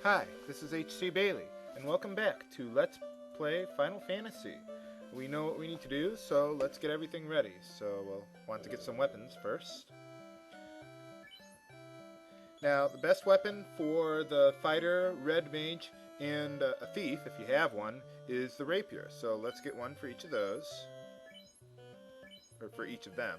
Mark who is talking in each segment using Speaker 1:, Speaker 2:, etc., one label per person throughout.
Speaker 1: Hi, this is HC Bailey, and welcome back to Let's Play Final Fantasy. We know what we need to do, so let's get everything ready. So we'll want to get some weapons first. Now, the best weapon for the fighter, red mage, and a thief, if you have one, is the rapier. So let's get one for each of those, or for each of them.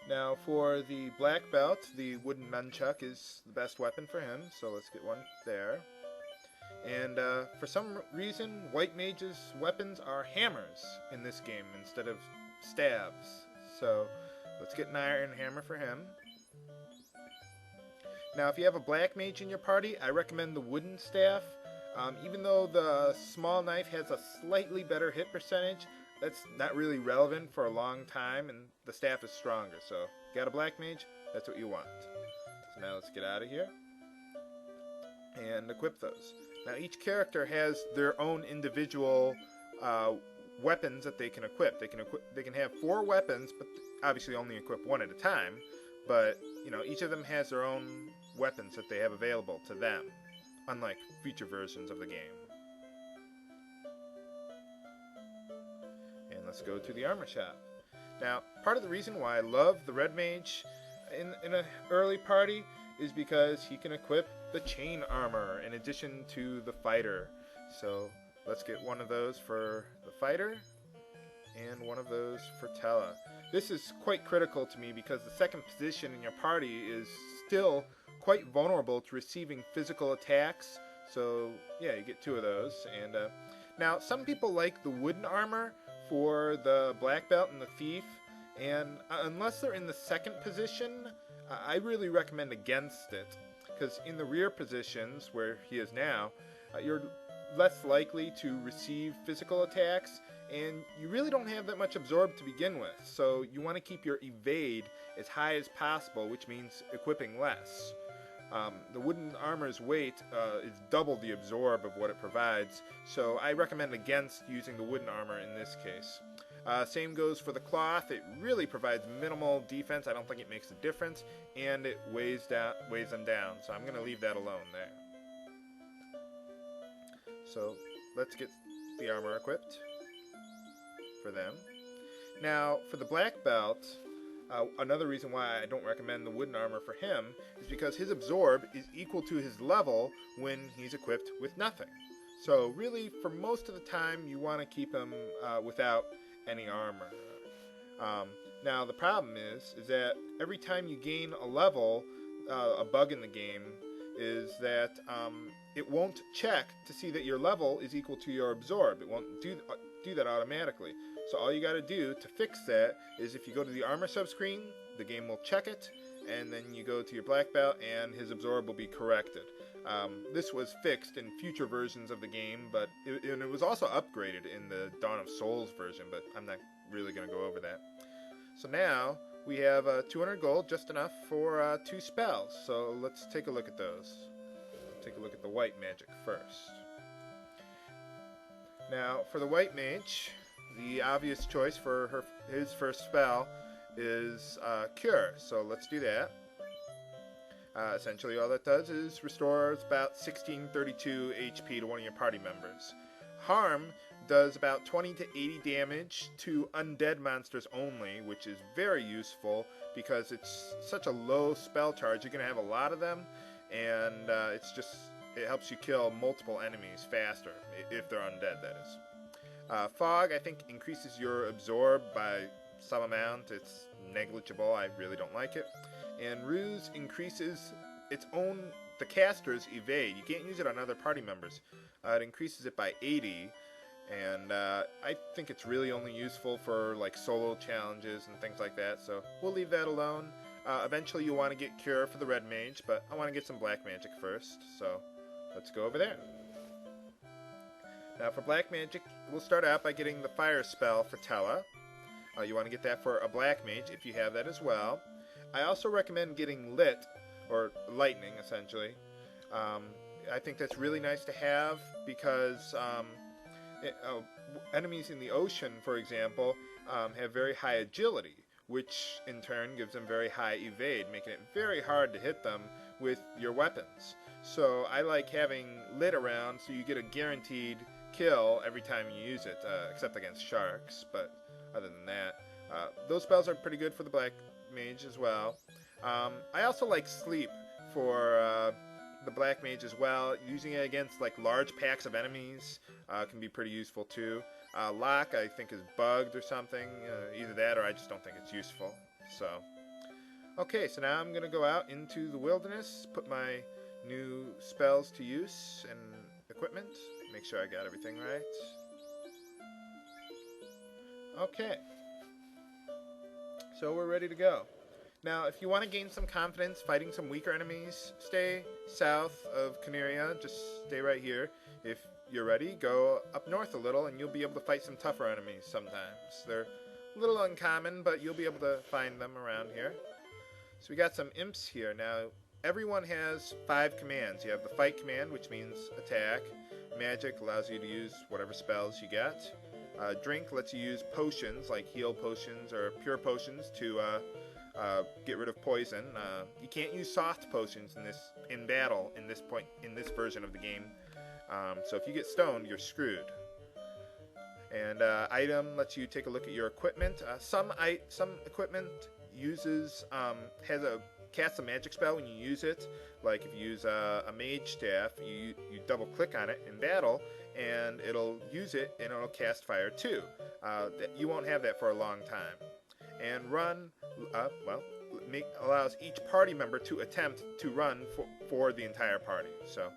Speaker 1: Now for the black belt, the wooden nunchuck is the best weapon for him, so let's get one there. And for some reason, white mage's weapons are hammers in this game instead of stabs. So let's get an iron hammer for him. Now if you have a black mage in your party, I recommend the wooden staff. Even though the small knife has a slightly better hit percentage, that's not really relevant for a long time, and the staff is stronger. So, got a black mage, that's what you want. So now let's get out of here and equip those. Now each character has their own individual weapons that they can equip. They can have 4 weapons, but obviously only equip one at a time. But you know, each of them has their own weapons that they have available to them, unlike future versions of the game. Let's go to the armor shop. Now, part of the reason why I love the red mage in an early party is because he can equip the chain armor in addition to the fighter. So let's get one of those for the fighter and one of those for Tella. This is quite critical to me because the second position in your party is still quite vulnerable to receiving physical attacks. So yeah, you get 2 of those. And now some people like the wooden armor for the black belt and the thief, and unless they're in the second position, I really recommend against it, because in the rear positions where he is now, you're less likely to receive physical attacks, and you really don't have that much absorb to begin with, so you want to keep your evade as high as possible, which means equipping less. The wooden armor's weight is double the absorb of what it provides, so I recommend against using the wooden armor in this case. Same goes for the cloth. It really provides minimal defense. I don't think it makes a difference, and it weighs them down, so I'm going to leave that alone there. So let's get the armor equipped for them. Now for the black belt, another reason why I don't recommend the wooden armor for him is because his absorb is equal to his level when he's equipped with nothing. So really, for most of the time, you want to keep him without any armor. Now the problem is that every time you gain a level, a bug in the game is that it won't check to see that your level is equal to your absorb. It won't do that automatically. So all you got to do to fix that is if you go to the armor subscreen, the game will check it, and then you go to your black belt and his absorb will be corrected. This was fixed in future versions of the game, but it was also upgraded in the Dawn of Souls version, but I'm not really going to go over that. So now we have 200 gold, just enough for 2 spells. So let's take a look at those. Take a look at the white magic first. Now for the white mage, the obvious choice for his first spell is Cure, so let's do that. Essentially all that does is restores about 1632 HP to one of your party members. Harm does about 20 to 80 damage to undead monsters only, which is very useful because it's such a low spell charge. You're going to have a lot of them, and it helps you kill multiple enemies faster, if they're undead, that is. Fog, I think, increases your absorb by some amount. It's negligible. I really don't like it. And Ruse increases the caster's evade. You can't use it on other party members. It increases it by 80, and I think it's really only useful for like solo challenges and things like that, so we'll leave that alone. Eventually you want to get Cure for the red mage, but I want to get some black magic first, so let's go over there. Now for black magic, we'll start out by getting the fire spell for Tella. You want to get that for a black mage if you have that as well. I also recommend getting lit, or lightning essentially. I think that's really nice to have because enemies in the ocean, for example, have very high agility, which in turn gives them very high evade, making it very hard to hit them with your weapons. So I like having lit around so you get a guaranteed kill every time you use it, except against sharks, but other than that, those spells are pretty good for the black mage as well. I also like sleep for the black mage as well. Using it against like large packs of enemies can be pretty useful too. Lock I think is bugged or something, either that or I just don't think it's useful. So okay, so now I'm gonna go out into the wilderness, put my new spells to use and equipment, make sure I got everything right. Okay, so we're ready to go. Now, if you want to gain some confidence fighting some weaker enemies, stay south of Caneria, just stay right here. If you're ready, go up north a little and you'll be able to fight some tougher enemies sometimes. They're a little uncommon, but you'll be able to find them around here. So we got some imps here. Now, everyone has 5 commands. You have the fight command, which means attack. Magic allows you to use whatever spells you get. Drink lets you use potions, like heal potions or pure potions to get rid of poison. You can't use soft potions in battle in this version of the game. So if you get stoned, you're screwed. And item lets you take a look at your equipment. Some equipment casts a magic spell when you use it. Like if you use a mage staff, you double click on it in battle, and it'll use it and it'll cast fire too. You won't have that for a long time. And run, allows each party member to attempt to run for the entire party. So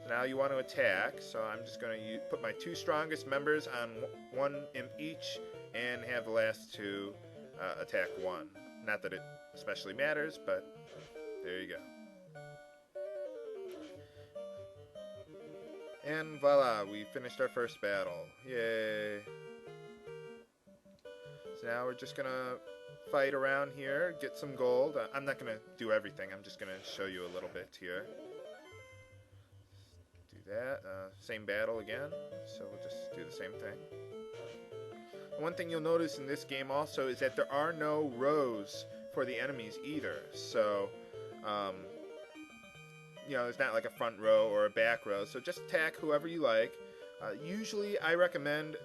Speaker 1: now you want to attack, so I'm just going to put my 2 strongest members on one imp each and have the last 2 attack 1. Not that it especially matters, but there you go. And voila, we finished our first battle. Yay! So now we're just gonna fight around here, get some gold. I'm not gonna do everything, I'm just gonna show you a little bit here. Do that. Same battle again, so we'll just do the same thing. One thing you'll notice in this game also is that there are no rows for the enemies either. So, there's not like a front row or a back row. So just attack whoever you like. Usually I recommend,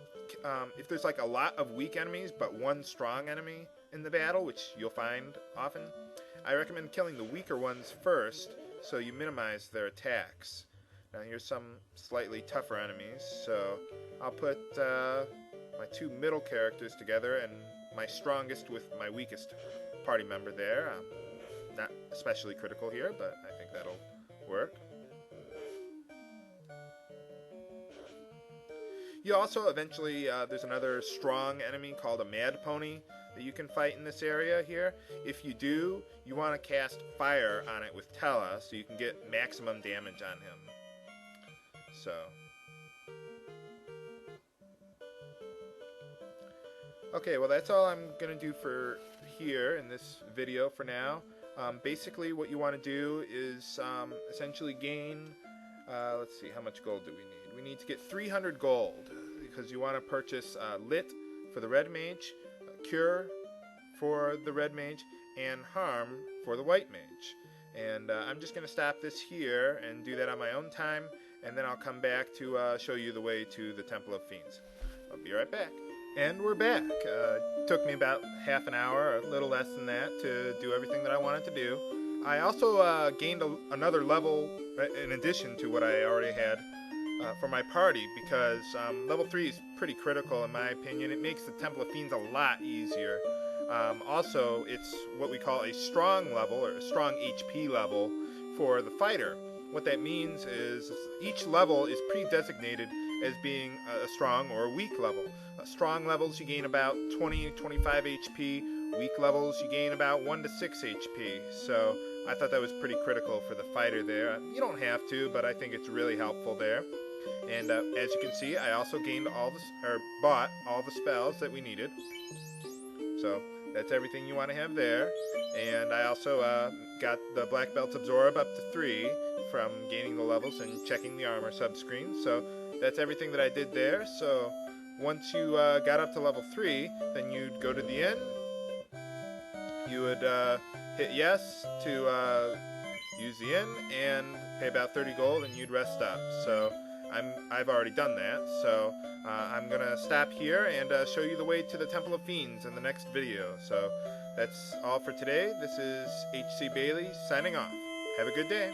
Speaker 1: if there's like a lot of weak enemies but one strong enemy in the battle, which you'll find often, I recommend killing the weaker ones first so you minimize their attacks. Now here's some slightly tougher enemies. So I'll put my 2 middle characters together and my strongest with my weakest party member there. Not especially critical here, but I think that'll work. You also eventually, there's another strong enemy called a mad pony that you can fight in this area here. If you do, you want to cast fire on it with Tella so you can get maximum damage on him. So okay, well that's all I'm gonna do for here in this video for now. Basically what you want to do is essentially gain, let's see, how much gold do we need? We need to get 300 gold because you want to purchase Lit for the Red Mage, Cure for the Red Mage, and Harm for the White Mage. And I'm just going to stop this here and do that on my own time, and then I'll come back to show you the way to the Temple of Fiends. I'll be right back. And we're back. It took me about half an hour, or a little less than that, to do everything that I wanted to do. I also gained another level in addition to what I already had for my party, because level 3 is pretty critical in my opinion. It makes the Temple of Fiends a lot easier. Also, it's what we call a strong level, or a strong HP level, for the fighter. What that means is each level is pre-designated as being a strong or a weak level. Strong levels you gain about 20-25 HP, weak levels you gain about 1 to 6 HP. So I thought that was pretty critical for the fighter there. You don't have to, but I think it's really helpful there. And as you can see, I also gained bought all the spells that we needed. So that's everything you want to have there. And I also got the Black Belt's Absorb up to 3 from gaining the levels and checking the armor subscreen. So that's everything that I did there. So once you got up to level 3, then you'd go to the inn, you would hit yes to use the inn and pay about 30 gold, and you'd rest up. So I've already done that, so I'm gonna stop here and show you the way to the Temple of Fiends in the next video. So that's all for today. This is HC Bailey signing off. Have a good day.